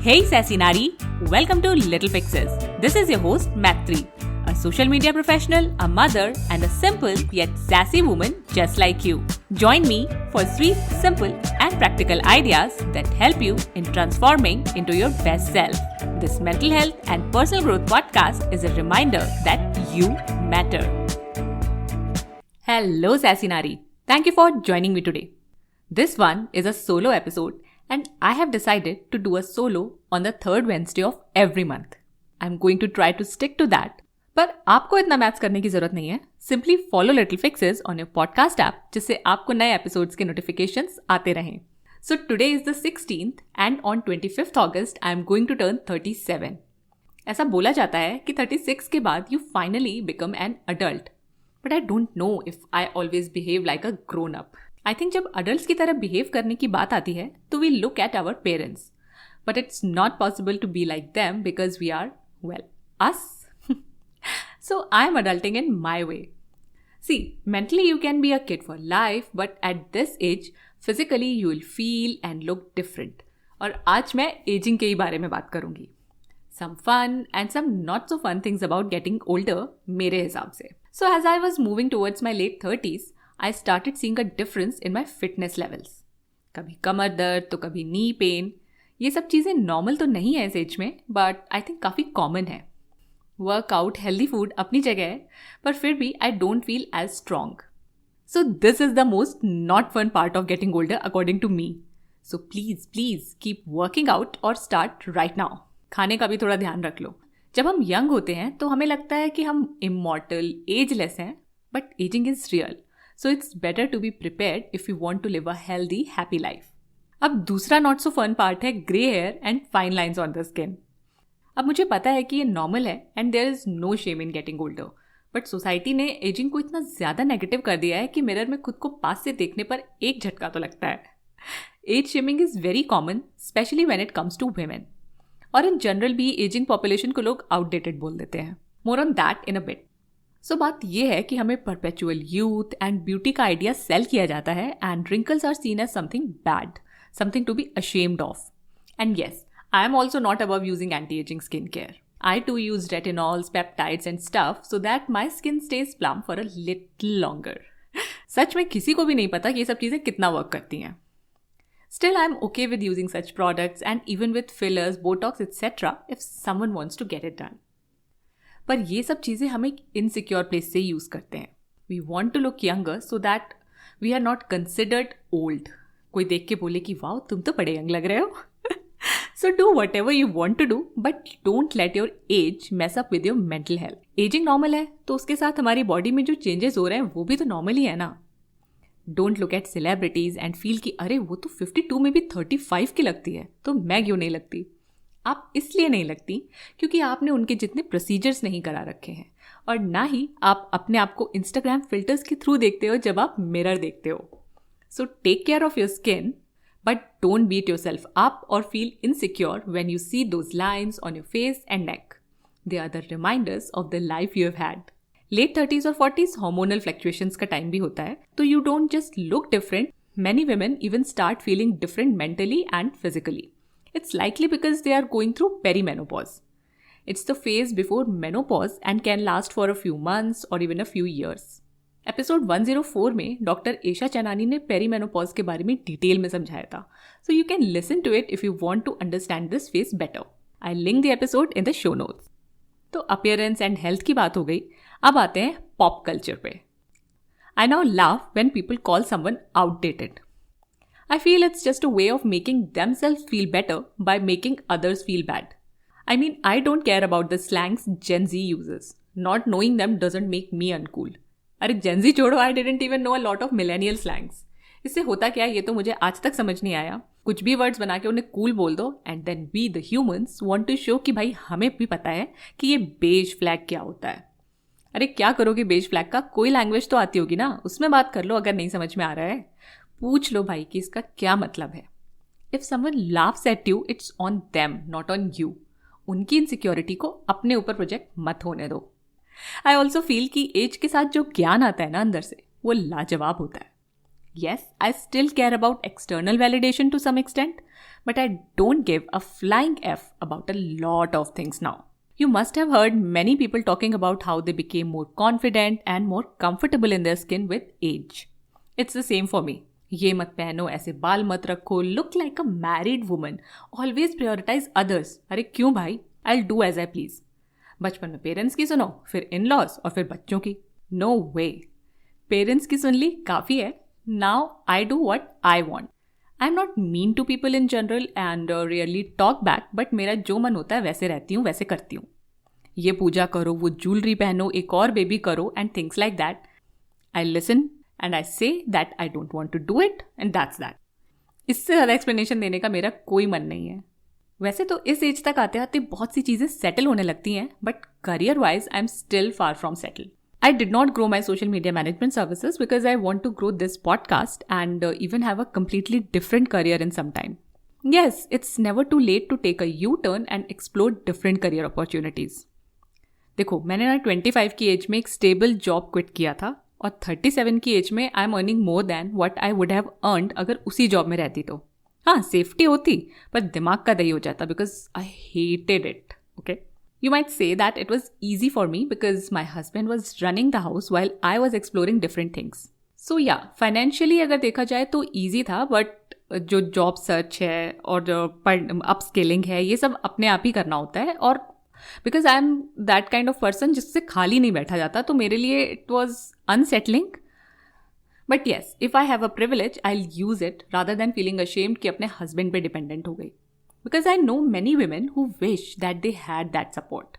Hey Sassy Nari, welcome to Little Fixes. This is your host Matri, a social media professional, a mother and a simple yet sassy woman just like you. Join me for sweet, simple and practical ideas that help you in transforming into your best self. This mental health and personal growth podcast is a reminder that you matter. Hello Sassy Nari, thank you for joining me today. This one is a solo episode and I have decided to do a solo on the third Wednesday of every month. I'm going to try to stick to that. पर आपको इतना maths करने की जरूरत नहीं है. Simply follow Little Fixes on your podcast app जिससे आपको नए episodes के notifications आते रहें. So today is the 16th and on 25th August I am going to turn 37. ऐसा बोला जाता है कि 36 के बाद you finally become an adult. But I don't know if I always behave like a grown up. I think जब adults की तरह behave करने की बात आती है तो we look at our parents. But it's not possible to be like them because we are, well, us. So I'm adulting in my way. See, mentally you can be a kid for life, but at this age, physically you will feel and look different. और आज मैं aging के ही बारे में बात करूंगी. Some fun and some not so fun things about getting older मेरे हिसाब से. So as I was moving towards my late 30s, I started seeing a difference in my fitness levels. कभी कमर दर्द तो कभी नी पेन. ये सब चीज़ें नॉर्मल तो नहीं है इस एज में, बट आई थिंक काफ़ी कॉमन है. वर्कआउट, हेल्दी फूड अपनी जगह है, पर फिर भी I don't feel as strong. So this is the most not fun part of getting older according to me. So please keep working out और start right now. खाने का भी थोड़ा ध्यान रख लो. जब हम यंग होते हैं तो हमें लगता है कि हम इमॉर्टल, एजलेस हैं, but ageing is real. So it's better to be prepared if you want to live a healthy, happy life. अब दूसरा not so fun part है grey hair and fine lines on the skin. अब मुझे पता है कि ये normal है and there is no shame in getting older. But society ने aging को इतना ज़्यादा negative कर दिया है कि मिरर में खुद को पास से देखने पर एक झटका तो लगता है. Age shaming is very common, especially when it comes to women. और in general भी aging population को लोग outdated बोल देते हैं. More on that in a bit. सो बात यह है कि हमें परपेचुअल यूथ एंड ब्यूटी का आइडिया सेल किया जाता है and wrinkles are seen as something bad, something to be ashamed of. And yes, I am also not above using anti ageing skin care. I too use retinols, peptides and stuff so that my skin stays plump for a little longer. सच में किसी को भी नहीं पता कि ये सब चीज़ें कितना वर्क करती हैं. Still, I am okay with using such products and even with fillers, botox etc. if someone wants to get it done. पर ये सब चीज़ें हम एक इनसिक्योर प्लेस से यूज़ करते हैं. We want to look younger so that we are not considered old. कोई देख के बोले कि वाओ तुम तो बड़े यंग लग रहे हो. So do whatever you want to do, but don't let your age mess up with your mental health. Ageing normal है तो उसके साथ हमारी बॉडी में जो चेंजेस हो रहे हैं वो भी तो नॉर्मल ही है ना. Don't look at celebrities and feel कि अरे वो तो 52 में भी 35 की लगती है तो मैं क्यों नहीं लगती. आप इसलिए नहीं लगती क्योंकि आपने उनके जितने प्रोसीजर्स नहीं करा रखे हैं और ना ही आप अपने आप को इंस्टाग्राम फिल्टर्स के थ्रू देखते हो जब आप मिरर देखते हो. So take care of your skin but don't beat yourself up or feel insecure when you see those lines on your face and neck. They are the reminders of the life you have had. Late 30s or 40s hormonal fluctuations का time भी होता है तो you don't just look different. Many women even start feeling different mentally and physically. It's likely because they are going through perimenopause. It's the phase before menopause and can last for a few months or even a few years. Episode 104 में doctor Esha Chanani ने perimenopause के बारे में detail में समझाया था. So you can listen to it if you want to understand this phase better. I'll link the episode in the show notes. तो appearance and health की बात हो गई. अब आते हैं पॉप कल्चर पे. I now laugh when people call someone outdated. I feel it's just a way of making themselves feel better by making others feel bad. I mean, I don't care about the slangs Gen Z uses. Not knowing them doesn't make me uncool. अरे Gen Z छोड़ो, I didn't even know a lot of millennial slangs. इससे होता क्या है ये तो मुझे आज तक समझ नहीं आया. कुछ भी वर्ड्स बना के उन्हें कूल बोल दो and then we the humans want to show कि भाई हमें भी पता है कि ये बेज फ्लैग क्या होता है. अरे क्या करोगे बेज फ्लैग का? कोई लैंग्वेज तो आती होगी ना, उसमें बात कर लो अगर नहीं समझ में आ रहा है. पूछ लो भाई कि इसका क्या मतलब है. If someone laughs at you it's on them not on you. उनकी इनसिक्योरिटी को अपने ऊपर प्रोजेक्ट मत होने दो. आई ऑल्सो फील कि एज के साथ जो ज्ञान आता है ना अंदर से वो लाजवाब होता है. Yes, I still care about external validation to some extent, but I don't give a flying F about a lot of things now. You must have heard many people talking about how they became more confident and more comfortable in their skin with age. It's the same for me. ये मत पहनो, ऐसे बाल मत रखो, look like a married woman, always prioritize others. अरे क्यों भाई? I'll do as I please. बचपन में पेरेंट्स की सुनो, फिर इन-लॉज और फिर बच्चों की. No way. पेरेंट्स की सुन ली काफ़ी है. Now I do what I want. I'm not mean to people in general and rarely talk back, but मेरा जो मन होता है वैसे रहती हूँ, वैसे करती हूँ. ये पूजा करो, वो ज्वेलरी पहनो, एक और बेबी करो and things like that. I listen and I say that I don't want to do it and that's that. इससे ज़्यादा एक्सप्लेनेशन देने का मेरा कोई मन नहीं है. वैसे तो इस एज तक आते आते बहुत सी चीज़ें सेटल होने लगती हैं, but career wise I am still far from settle. I did not grow my social media management services because I want to grow this podcast and even have a completely different career in some time. Yes, it's never too late to take a U-turn and explore different career opportunities. देखो, मैंने ना 25 की as में एक stable job quit किया था और 37 की एज में I am earning more than what I would have earned अगर उसी जॉब में रहती तो. हाँ, सेफ्टी होती पर दिमाग का दही हो जाता because I hated it. Okay, you might say that it was easy for me because my husband was running the house while I was exploring different things. So yeah, financially अगर देखा जाए तो easy था, but जो job search है और जो upskilling है ये सब अपने आप ही करना होता है. और because I am that kind of person जिससे खाली नहीं बैठा जाता, तो मेरे लिए it was unsettling. But yes, if I have a privilege, I'll use it rather than feeling ashamed कि अपने husband पे dependent हो गई. Because I know many women who wish that they had that support.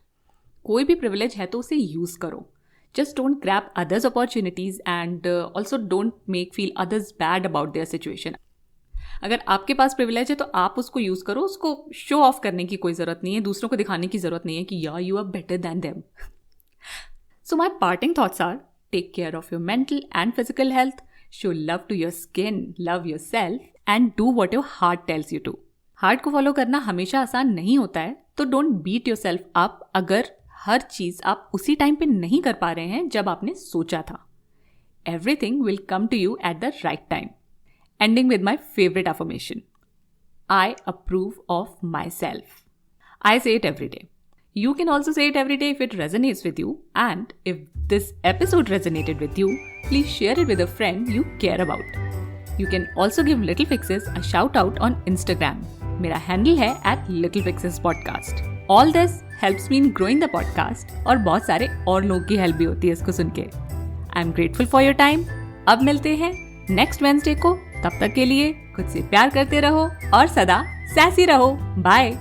कोई भी privilege है तो उसे use करो. Just don't grab others' opportunities and also don't make feel others bad about their situation. अगर आपके पास privilege है तो आप उसको use करो, उसको show off करने की कोई ज़रूरत नहीं है, दूसरों को दिखाने की ज़रूरत नहीं है कि yeah, you are better than them. So my parting thoughts are, take care of your mental and physical health, show love to your skin, love yourself and do what your heart tells you to. Heart को follow करना हमेशा आसान नहीं होता है, तो don't beat yourself up अगर हर चीज़ आप उसी टाइम पे नहीं कर पा रहे हैं जब आपने सोचा था. Everything will come to you at the right time. Ending with my favourite affirmation, I approve of myself. I say it every day. You can also say it every day if it resonates with you. And if this episode resonated with you, please share it with a friend you care about. You can also give Little Fixes a shout out on Instagram. मेरा handle है @littlefixespodcast. All this helps me in growing the podcast और बहुत सारे और लोगों की help भी होती है इसको सुन के. I am grateful for your time. अब मिलते हैं नेक्स्ट वेडनेसडे को. तब तक के लिए खुद से प्यार करते रहो और सदा सैसी रहो. बाय.